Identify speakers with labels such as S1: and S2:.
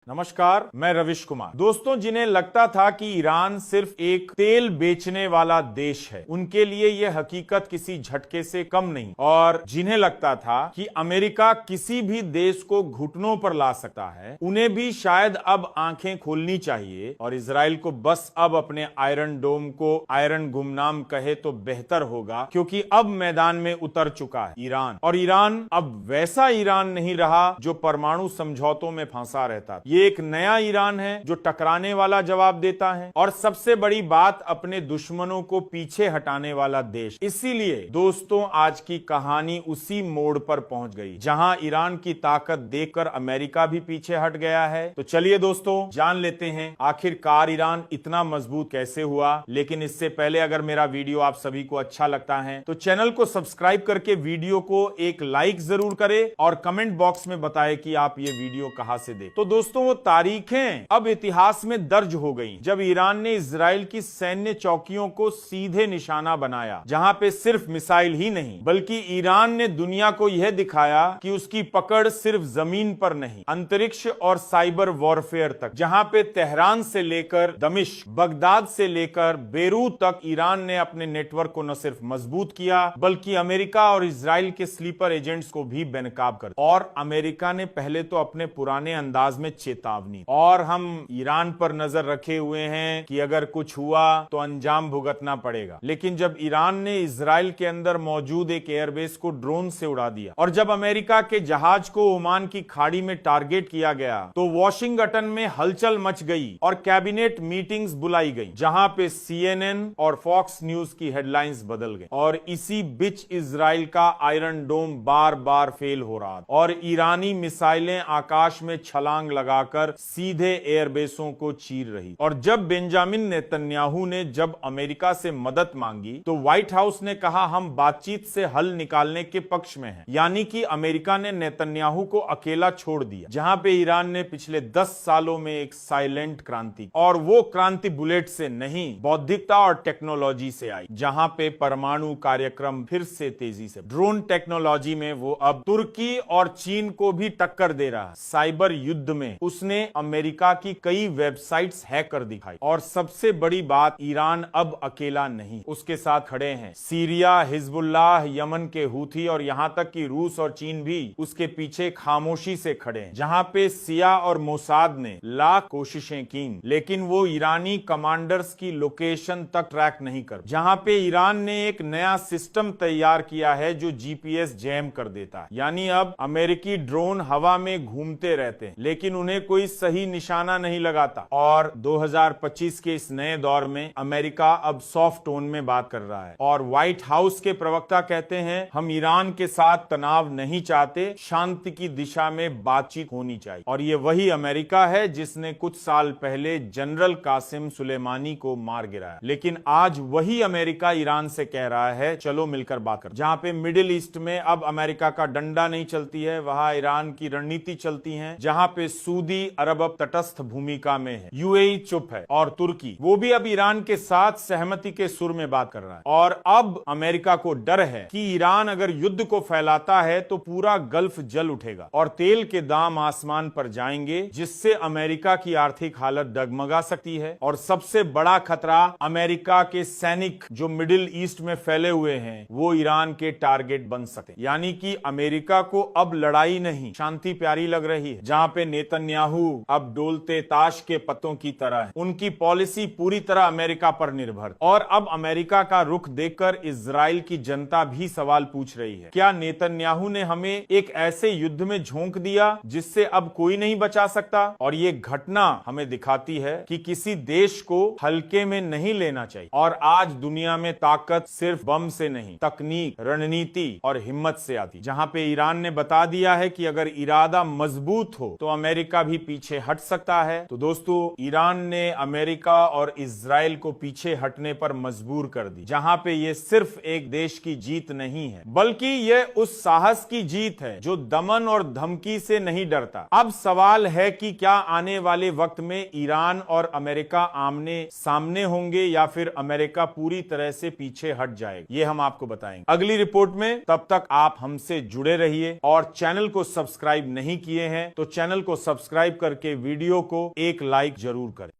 S1: नमस्कार, मैं रविश कुमार। दोस्तों, जिन्हें लगता था कि ईरान सिर्फ एक तेल बेचने वाला देश है, उनके लिए यह हकीकत किसी झटके से कम नहीं, और जिन्हें लगता था कि अमेरिका किसी भी देश को घुटनों पर ला सकता है, उन्हें भी शायद अब आंखें खोलनी चाहिए और इजराइल को बस अब अपने आयरन डोम को आयरन गुमनाम कहे तो बेहतर होगा, क्योंकि अब मैदान में उतर चुका है ईरान। और ईरान अब वैसा ईरान नहीं रहा जो परमाणु समझौतों में फंसा रहता। ये एक नया ईरान है जो टकराने वाला जवाब देता है, और सबसे बड़ी बात, अपने दुश्मनों को पीछे हटाने वाला देश। इसीलिए दोस्तों, आज की कहानी उसी मोड़ पर पहुंच गई जहां ईरान की ताकत देखकर अमेरिका भी पीछे हट गया है। तो चलिए दोस्तों, जान लेते हैं आखिरकार ईरान इतना मजबूत कैसे हुआ। लेकिन इससे पहले अगर मेरा वीडियो आप सभी को अच्छा लगता है तो चैनल को सब्सक्राइब करके वीडियो को एक लाइक जरूर करें और कमेंट बॉक्स में बताएं कि आप ये वीडियो कहां से देख। तो दोस्तों, वो तारीखें अब इतिहास में दर्ज हो गई जब ईरान ने इजराइल की सैन्य चौकियों को सीधे निशाना बनाया, जहां पे सिर्फ मिसाइल ही नहीं बल्कि ईरान ने दुनिया को यह दिखाया कि उसकी पकड़ सिर्फ जमीन पर नहीं, अंतरिक्ष और साइबर वॉरफेयर तक, जहां पे तेहरान से लेकर दमिश्क, बगदाद से लेकर बेरूत तक ईरान ने अपने नेटवर्क को न सिर्फ मजबूत किया बल्कि अमेरिका और इजराइल के स्लीपर एजेंट्स को भी बेनकाब कर। और अमेरिका ने पहले तो अपने पुराने अंदाज में चेतावनी, और हम ईरान पर नजर रखे हुए हैं कि अगर कुछ हुआ तो अंजाम भुगतना पड़ेगा। लेकिन जब ईरान ने इजराइल के अंदर मौजूद एक एयरबेस को ड्रोन से उड़ा दिया, और जब अमेरिका के जहाज को ओमान की खाड़ी में टारगेट किया गया, तो वॉशिंगटन में हलचल मच गई और कैबिनेट मीटिंग्स बुलाई गई, जहां पे CNN और फॉक्स न्यूज की हेडलाइंस बदल गई। और इसी बीच इजराइल का आयरन डोम बार बार फेल हो रहा था और ईरानी मिसाइलें आकाश में छलांग लगाकर सीधे एयरबेसों को चीर रही। और जब बेंजामिन नेतन्याहू ने जब अमेरिका से मदद मांगी तो व्हाइट हाउस ने कहा हम बातचीत से हल निकालने के पक्ष में हैं। यानी कि अमेरिका ने नेतन्याहू को अकेला छोड़ दिया, जहां पे ईरान ने पिछले 10 सालों में एक साइलेंट क्रांति, और वो क्रांति बुलेट से नहीं, बौद्धिकता और टेक्नोलॉजी से आई, जहां पे परमाणु कार्यक्रम फिर से तेजी से, ड्रोन टेक्नोलॉजी में वो अब तुर्की और चीन को भी टक्कर दे रहा है। साइबर युद्ध में उसने अमेरिका की कई वेबसाइट्स हैक कर दिखाई। और सबसे बड़ी बात, ईरान अब अकेला नहीं, उसके साथ खड़े हैं सीरिया, हिजबुल्लाह, यमन के हूथी, और यहां तक कि रूस और चीन भी उसके पीछे खामोशी से खड़े हैं। जहां पे सिया और मोसाद ने लाख कोशिशें की, लेकिन वो ईरानी कमांडर्स की लोकेशन तक ट्रैक नहीं कर। जहां पे ईरान ने एक नया सिस्टम तैयार किया है जो GPS जैम कर देता है। यानी अब अमेरिकी ड्रोन हवा में घूमते रहते हैं लेकिन उन्हें कोई सही निशाना नहीं लगाता। और 2025 के इस नए दौर में अमेरिका अब सॉफ्ट टोन में बात कर रहा है, और व्हाइट हाउस के प्रवक्ता कहते हैं हम ईरान के साथ तनाव नहीं चाहते, शांति की दिशा में बातचीत होनी चाहिए। और ये वही अमेरिका है जिसने कुछ साल पहले जनरल कासिम सुलेमानी को मार गिराया। लेकिन आज वही अमेरिका ईरान से कह रहा है चलो मिलकर बात कर। जहां पे मिडिल ईस्ट में अब अमेरिका का डंडा नहीं चलती है, वहां ईरान की रणनीति चलती है। जहां पे सऊदी अरब अब तटस्थ भूमिका में है, UAE चुप है, और तुर्की वो भी अब ईरान के साथ सहमति के सुर में बात कर रहा है। और अब अमेरिका को डर है कि ईरान अगर युद्ध को फैलाता है तो पूरा गल्फ जल उठेगा और तेल के दाम आसमान पर जाएंगे, जिससे अमेरिका की आर्थिक हालत डगमगा सकती है। और सबसे बड़ा खतरा, अमेरिका के सैनिक जो मिडिल ईस्ट में फैले हुए हैं वो ईरान के टारगेट बन सकते। यानी कि अमेरिका को अब लड़ाई नहीं, शांति प्यारी लग रही है। जहां पे नेतन्याहू अब डोलते ताश के पत्तों की तरह है, उनकी पॉलिसी पूरी तरह अमेरिका पर निर्भर। और अब अमेरिका का रुख देखकर इजराइल की जनता भी सवाल पूछ रही है, क्या नेतन्याहू ने हमें एक ऐसे युद्ध में झोंक दिया जिससे अब कोई नहीं बचा सकता? और ये घटना हमें दिखाती है कि किसी देश को हल्के में नहीं लेना चाहिए। और आज दुनिया में ताकत सिर्फ बम से नहीं, तकनीक, रणनीति और हिम्मत से आती। जहां पे ईरान ने बता दिया है कि अगर इरादा मजबूत हो तो अमेरिका भी पीछे हट सकता है। तो दोस्तों, ईरान ने अमेरिका और इजराइल को पीछे हटने पर मजबूर कर दी, जहां पे ये सिर्फ एक देश की जीत नहीं है बल्कि ये उस साहस की जीत है जो दमन और धमकी से नहीं डरता। अब सवाल है कि क्या आने वाले वक्त में ईरान और अमेरिका आमने सामने होंगे या फिर अमेरिका पूरी तरह से पीछे हट जाएगा? ये हम आपको बताएंगे अगली रिपोर्ट में। तब तक आप हमसे जुड़े रहिए, और चैनल को सब्सक्राइब नहीं किए हैं तो चैनल को सब्सक्राइब सब्सक्राइब करके वीडियो को एक लाइक जरूर करें।